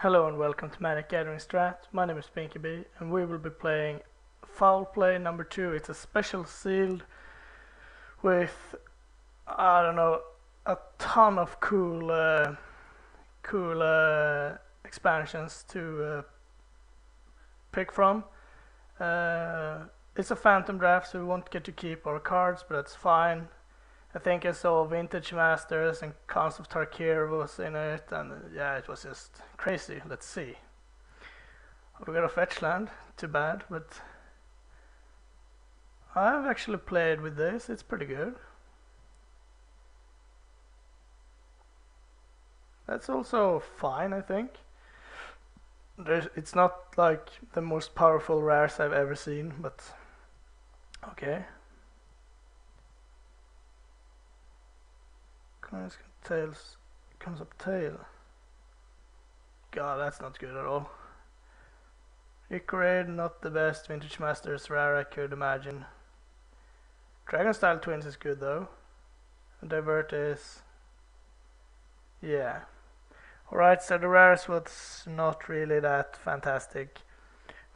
Hello and welcome to Magic Gathering Strat. My name is Pinky B and we will be playing Foul Play number 2. It's a special sealed with, I don't know, a ton of cool expansions to pick from. It's a phantom draft, so we won't get to keep our cards, but that's fine. I think I saw Vintage Masters and Khans of Tarkir was in it, and yeah, it was just crazy. Let's see. We got a fetch land, too bad, but I've actually played with this, it's pretty good. That's also fine, I think. It's not like the most powerful rares I've ever seen, but okay. Tails comes up tail. God, that's not good at all. Ichorid, not the best Vintage Masters rare I could imagine. Dragon Style Twins is good though. And Divert is... yeah. Alright, so the rares was not really that fantastic.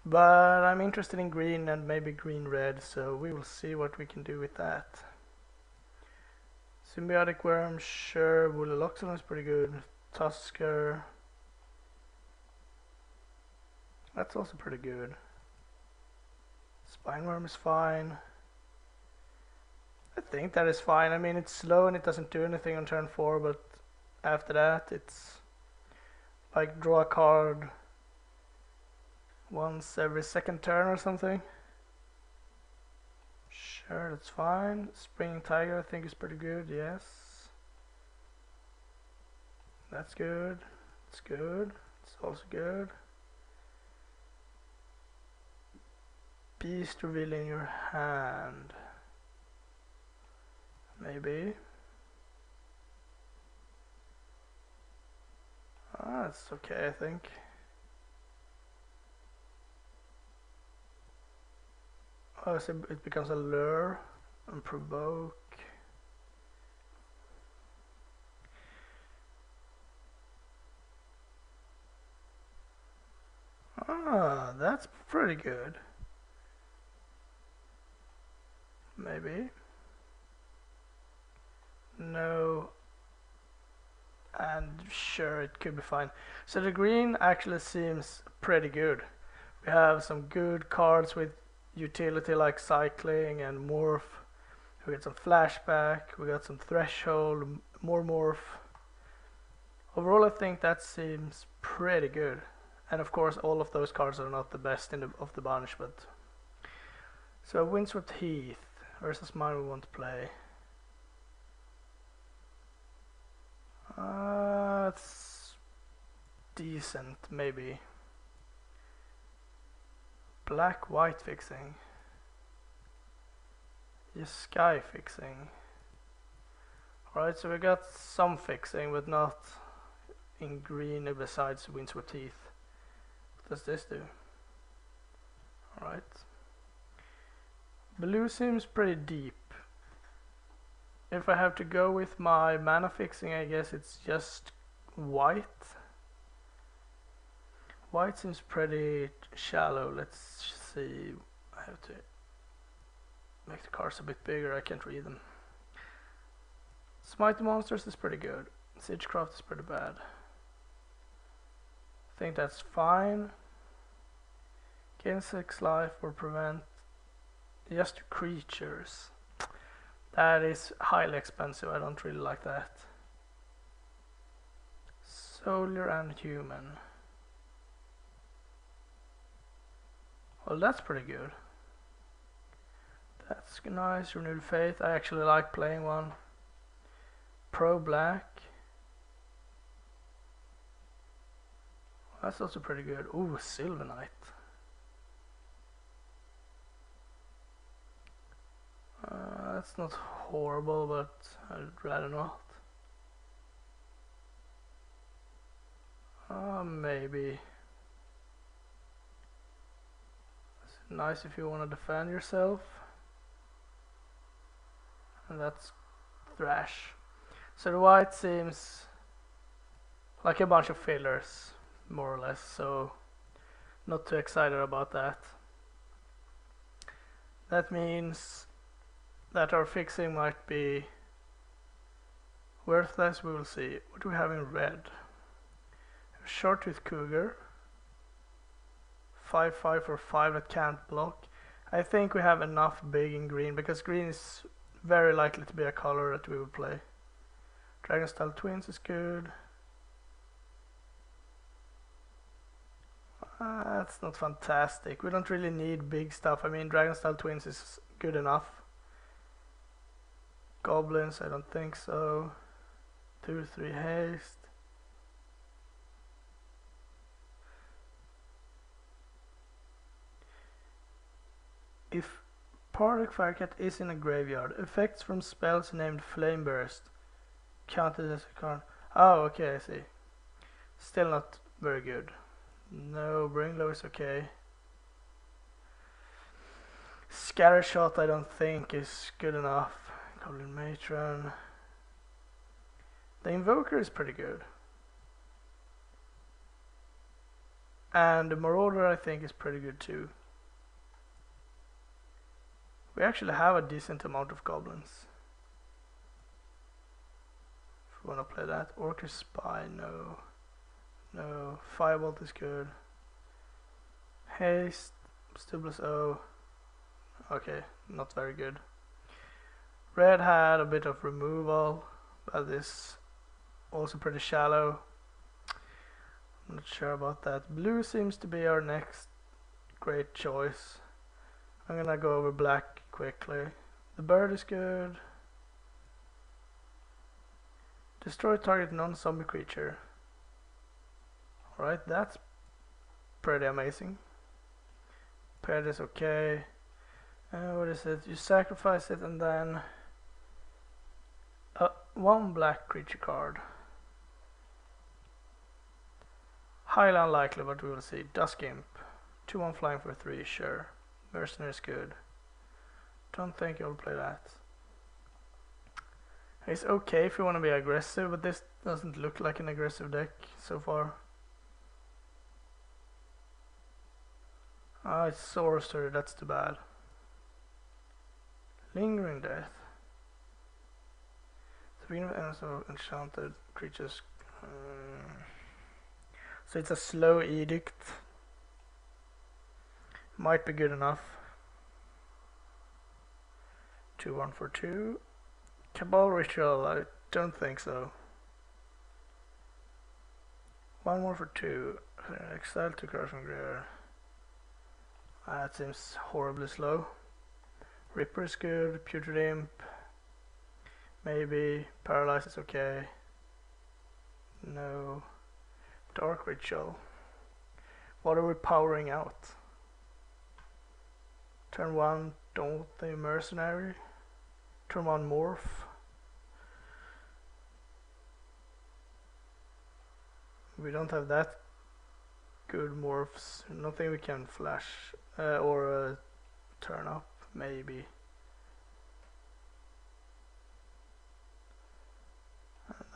But I'm interested in green and maybe green-red, so we will see what we can do with that. Symbiotic Worm, sure. Woolaloxodon is pretty good. Tusker. That's also pretty good. Spineworm is fine. I think that is fine. I mean, it's slow and it doesn't do anything on turn 4, but after that it's like draw a card once every second turn or something. Sure, that's fine. Springing Tiger I think is pretty good, yes. That's good. It's good. It's also good. Beast reveal in your hand. Maybe. That's okay, I think. Oh, so it becomes a lure and provoke. That's pretty good. Maybe. No. And sure, it could be fine. So the green actually seems pretty good. We have some good cards with utility like cycling and morph. We got some flashback, we got some threshold, more morph. Overall I think that seems pretty good. And of course all of those cards are not the best of the bunch, but... So Windswept Heath versus mine we want to play. It's decent, maybe. Black-white fixing. Yes, sky fixing. Alright, so we got some fixing, but not in green besides Windswept Heath. What does this do? Alright. Blue seems pretty deep. If I have to go with my mana fixing, I guess it's just white. White seems pretty shallow. Let's see. I have to make the cards a bit bigger. I can't read them. Smite the Monsters is pretty good. Siegecraft is pretty bad. I think that's fine. Gain 6 life or prevent just creatures. That is highly expensive. I don't really like that. Solar and human. Well, that's pretty good. That's nice. Renewed Faith. I actually like playing one. Pro Black. That's also pretty good. Ooh, Silver Knight. That's not horrible, but I'd rather not. Maybe. It's nice if you want to defend yourself. And that's Thrash. So the white seems like a bunch of fillers. more or less, so not too excited about that. That means that our fixing might be worthless, we will see. What do we have in red? Short-tooth cougar. 5/5 for 5 that can't block. I think we have enough big in green, because green is very likely to be a color that we will play. Dragon Style Twins is good. That's not fantastic. We don't really need big stuff. I mean, Dragon Style Twins is good enough. Goblins, I don't think so. 2/3 haste. If Pardek Firecat is in a graveyard, effects from spells named Flame Burst counted as a card. Oh, okay, I see. Still not very good. No, Bring Low is okay. Scattershot I don't think is good enough. Goblin Matron. The Invoker is pretty good. And the Marauder I think is pretty good too. We actually have a decent amount of goblins. If we want to play that. Orcish Spy, no. No. Firebolt is good. Haste, Stubbless O. Okay, not very good. Red had a bit of removal, but is also pretty shallow. I'm not sure about that. Blue seems to be our next great choice. I'm gonna go over black quickly. The bird is good. Destroy target non-zombie creature. Alright, that's pretty amazing. Paired is okay. What is it? You sacrifice it and then one black creature card. Highly unlikely, but we will see. Dusk Imp. 2/1 flying for 3, sure. Mercenary is good. Don't think you'll play that. It's okay if you want to be aggressive, but this doesn't look like an aggressive deck so far. Ah, it's Sorcerer, that's too bad. Lingering Death. 3 of enchanted creatures. So it's a slow edict. Might be good enough. 2/1 for 2. Cabal Ritual, I don't think so. 1 more for 2. Exile 2 cards from graveyard. That seems horribly slow. Ripper is good. Putrid Imp. Maybe. Paralyze is okay. No. Dark Ritual. What are we powering out? Turn 1, don't the Mercenary. Turn 1, Morph. We don't have that good morphs. Nothing we can flash or turn up, maybe.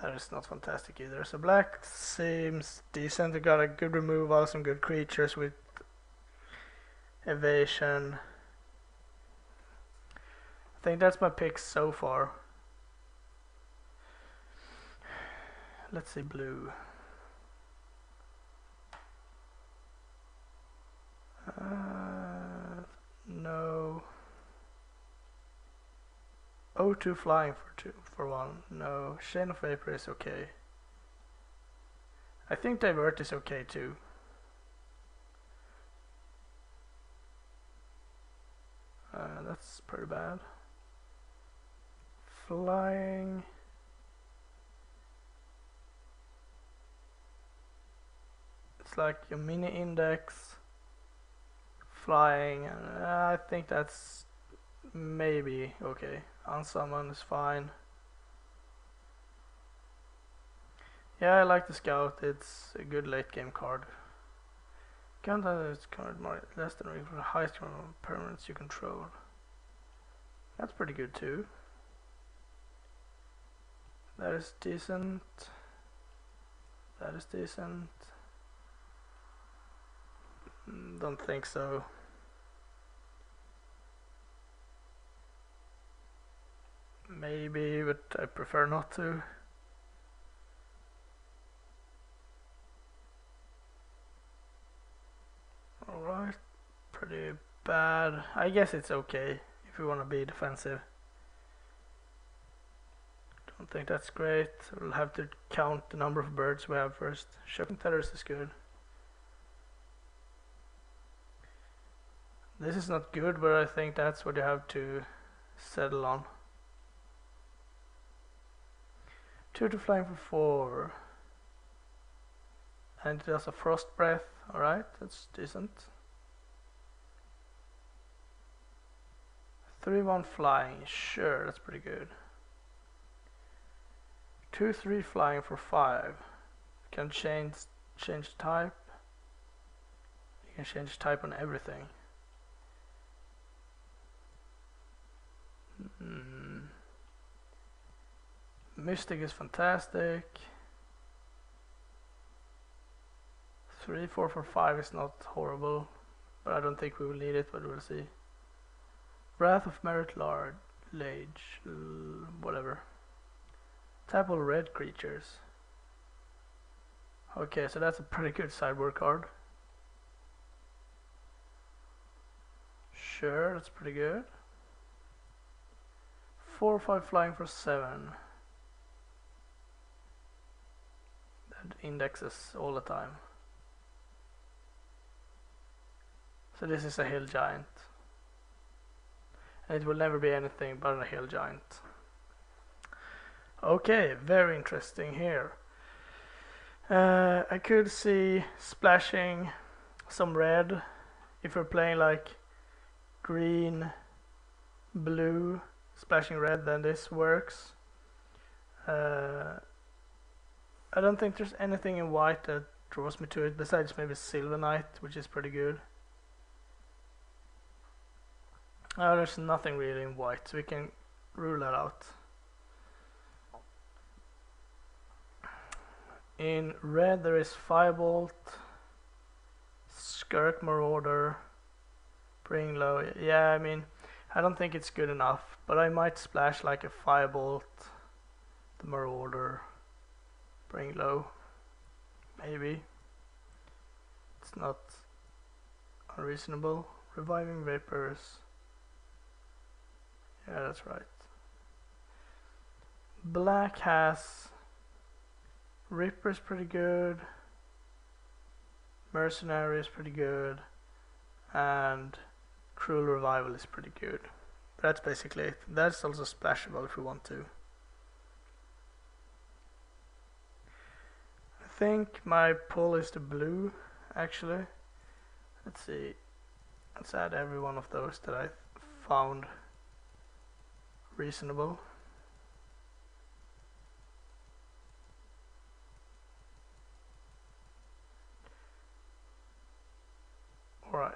That is not fantastic either. So black seems decent. We got a good removal, some good creatures with evasion. I think that's my picks so far. Let's see blue. No. O2 flying for 1. No. Chain of Vapor is okay. I think Divert is okay too. That's pretty bad. Flying. It's like a mini index. Flying. I think that's maybe okay. Unsummon is fine. Yeah, I like the Scout. It's a good late game card. Can't have this card more less than for the highest amount of permanents you control. That's pretty good too. That is decent. That is decent. Don't think so. Maybe, but I prefer not to. Alright, pretty bad. I guess it's okay if we want to be defensive. Don't think that's great. We'll have to count the number of birds we have first. Shocking tethers is good. This is not good, but I think that's what you have to settle on. 2 to flying for 4. And it has a frost breath. Alright, that's decent. 3-1 flying, sure, that's pretty good. 2-3 flying for 5. Can change type. You can change type on everything. Mystic is fantastic. 3-4 for 5 is not horrible, but I don't think we will need it, but we'll see. Wrath of Merit Lage, whatever. Tap all red creatures. Okay, so that's a pretty good sideboard card. Sure, that's pretty good. 4 or 5 flying for 7. That indexes all the time. So this is a hill giant. And it will never be anything but a hill giant. Okay, very interesting here. I could see splashing some red if we're playing like green, blue, splashing red, then this works. I don't think there's anything in white that draws me to it besides maybe Silver Knight, which is pretty good. Oh, there's nothing really in white, so we can rule that out. In red there is Firebolt, Skirk Marauder, Bring Low. Yeah, I mean, I don't think it's good enough, but I might splash like a Firebolt, the Marauder, Bring Low. Maybe. It's not unreasonable. Reviving Vapors. Yeah, that's right. Black has Ripper's pretty good, Mercenary is pretty good, and Cruel Revival is pretty good. But that's basically it. That's also splashable if we want to. I think my pull is the blue, actually. Let's see. Let's add every one of those that I found reasonable. Alright.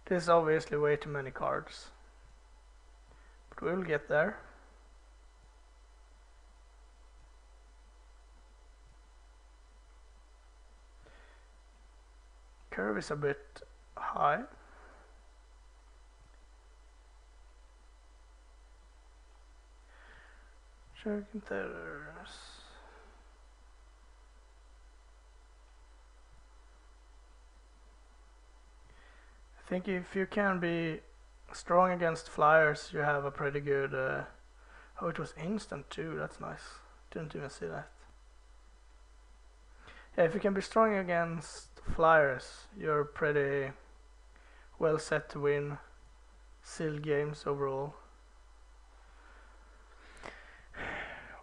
This is obviously way too many cards, but we'll get there. Curve is a bit high. Shuriken Tethers. I think if you can be strong against flyers, you have a pretty good... oh, it was instant too, that's nice. Didn't even see that. Yeah, if you can be strong against flyers, you're pretty well set to win sealed games overall.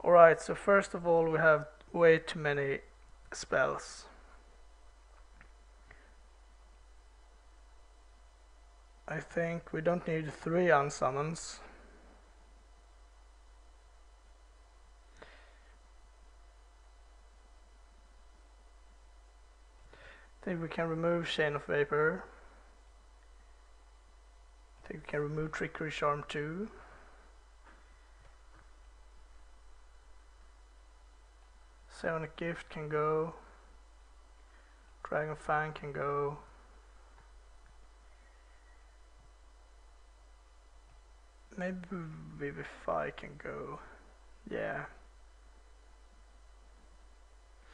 Alright, so first of all we have way too many spells. I think we don't need 3 unsummons. I think we can remove Chain of Vapor. I think we can remove Trickery Charm too. Psionic Gift can go. Dragon Fang can go. Maybe Vivify can go. Yeah.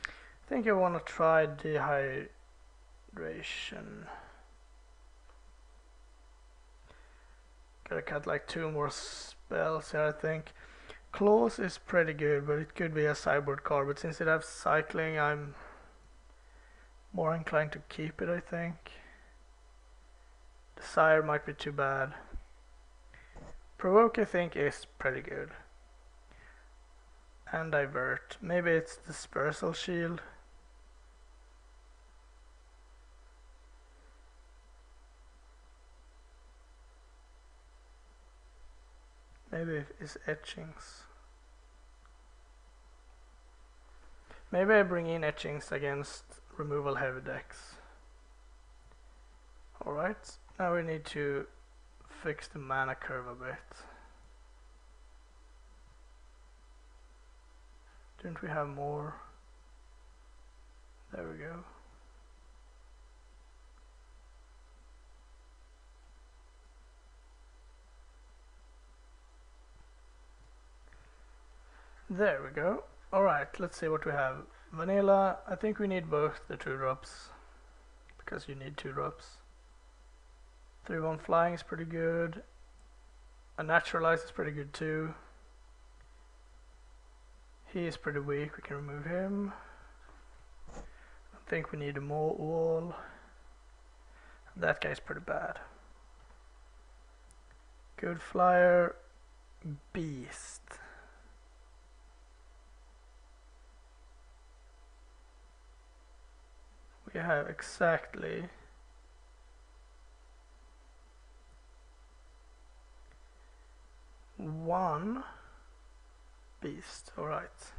I think I want to try Dehydration. Gotta cut like 2 more spells here, I think. Claws is pretty good, but it could be a sideboard card. But since it has cycling, I'm more inclined to keep it, I think. Desire might be too bad. Provoke, I think, is pretty good. And Divert. Maybe it's Dispersal Shield. Maybe it's Etchings. Maybe I bring in Etchings against removal heavy decks. Alright, now we need to fix the mana curve a bit. Didn't we have more? There we go. There we go. Alright, let's see what we have. Vanilla, I think we need both the 2-drops. Because you need 2-drops. 3-1 flying is pretty good. A naturalize is pretty good too. He is pretty weak, we can remove him. I think we need a more wall. That guy's pretty bad. Good flyer. Beast. We have exactly one beast. Alright.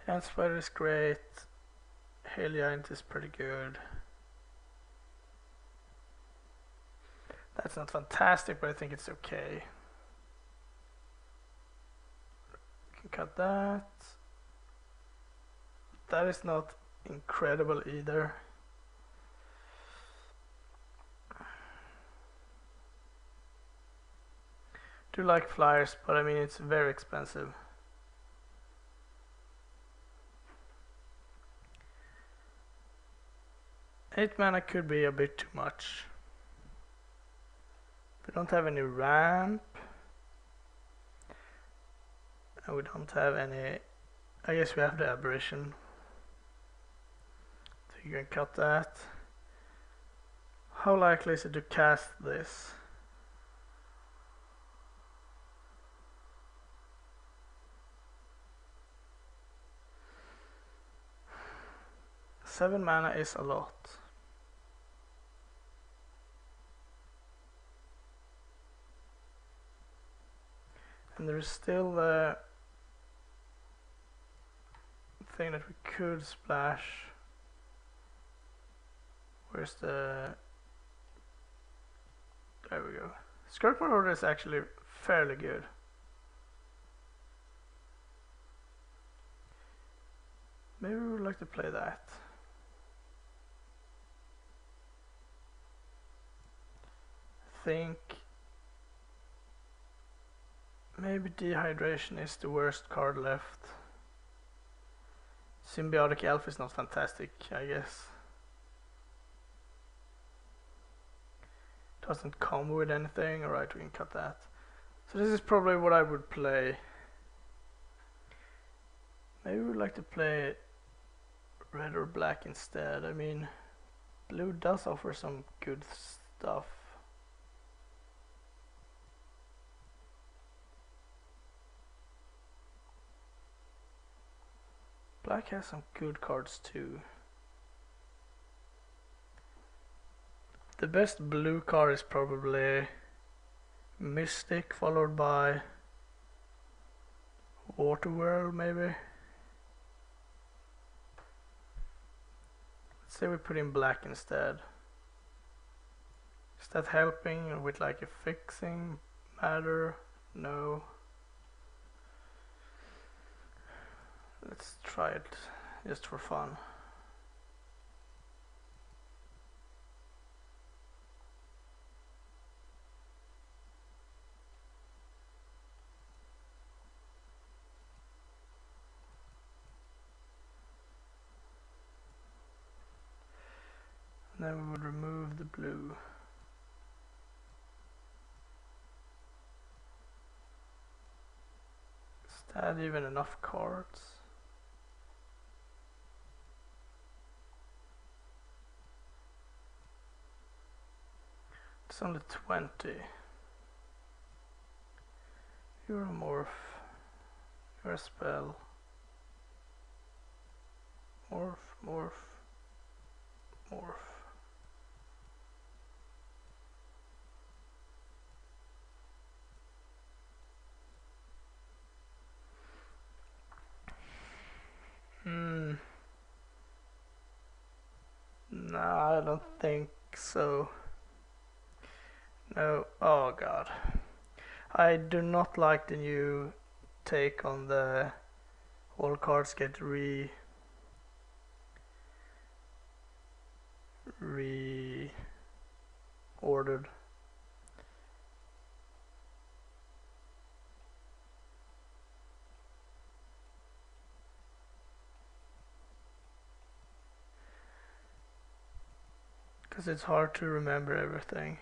Hand Spider is great. Hail Giant is pretty good. That's not fantastic, but I think it's okay. Can cut that. That is not incredible either. Do like flyers, but I mean it's very expensive. Eight mana could be a bit too much. We don't have any ramp. And we don't have any. I guess we have the aberration. So you can cut that. How likely is it to cast this? Seven mana is a lot. And there is still the thing that we could splash. Where's the... There we go. Skirk Marauder is actually fairly good. Maybe we would like to play that. I think maybe Dehydration is the worst card left. Symbiotic Elf is not fantastic, I guess. Doesn't come with anything. Alright, we can cut that. So this is probably what I would play. Maybe we would like to play red or black instead. I mean, blue does offer some good stuff. Black has some good cards too. The best blue card is probably Mystic, followed by Waterworld maybe. Let's say we put in black instead. Is that helping with like a fixing matter? No. Let's try it just for fun. And then we would remove the blue. Is that even enough cards? It's only 20. You're a morph. You're a spell. Morph, morph, morph. No, I don't think so. No, oh god. I do not like the new take on the all cards get reordered. Because it's hard to remember everything.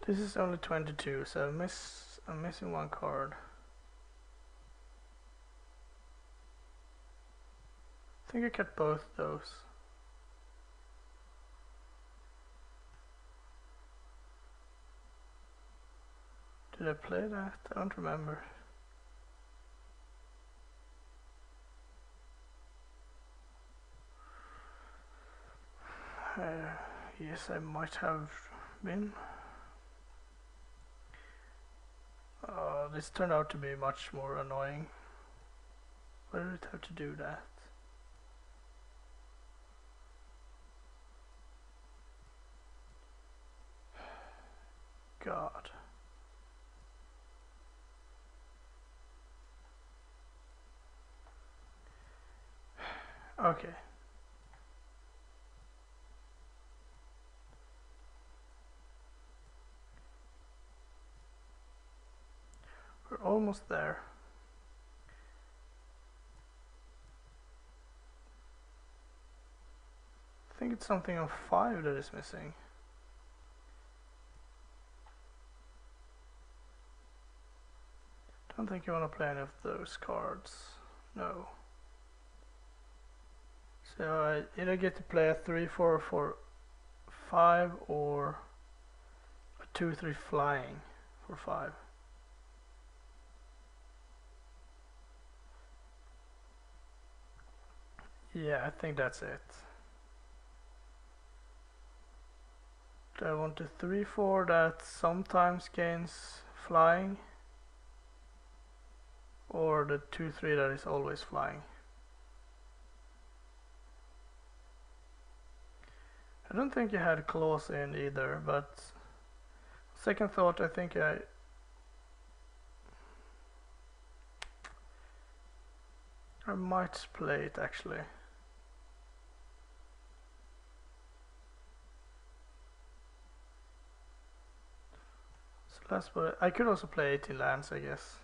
This is only 22, so I'm missing one card. I think I cut both those. Did I play that? I don't remember. Yes, I might have been. This turned out to be much more annoying. Why did it have to do that? God. Okay. We're almost there. I think it's something on 5 that is missing. Don't think you want to play any of those cards. No. So I either get to play a 3/4 for 5 or a 2/3 flying for 5. Yeah, I think that's it. Do I want a 3/4 that sometimes gains flying, or the 2/3 that is always flying? I don't think you had claws in either, but second thought, I think I might play it actually. So let's put it. I could also play 18 lands, I guess.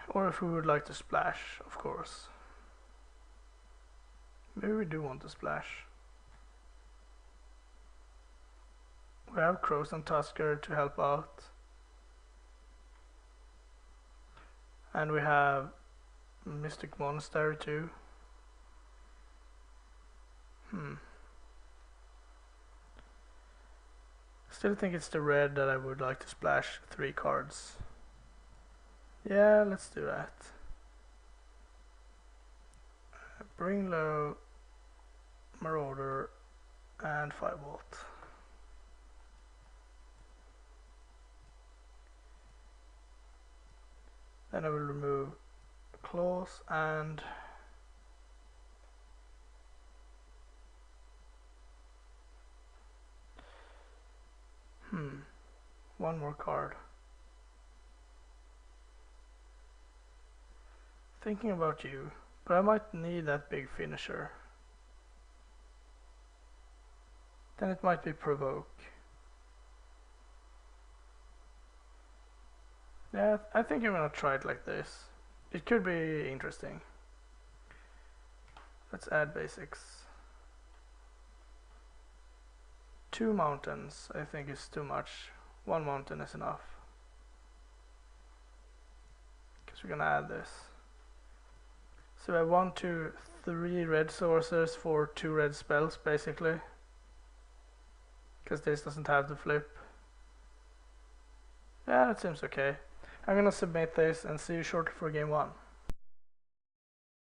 Or if we would like to splash, of course. Maybe we do want to splash. We have Krosan Tusker to help out. And we have Mystic Monastery too. Still think it's the red that I would like to splash 3 cards. Yeah, let's do that. Bring low, Marauder, and 5 volt. Then I will remove claws and one more card. Thinking about you, but I might need that big finisher. Then it might be provoke. Yeah, I think I'm gonna try it like this. It could be interesting. Let's add basics. 2 mountains I think is too much. 1 mountain is enough. Because we're gonna add this. So we have 1, 2, 3 red sources for 2 red spells basically. Because this doesn't have the flip. Yeah, that seems okay. I'm gonna submit this and see you shortly for game 1.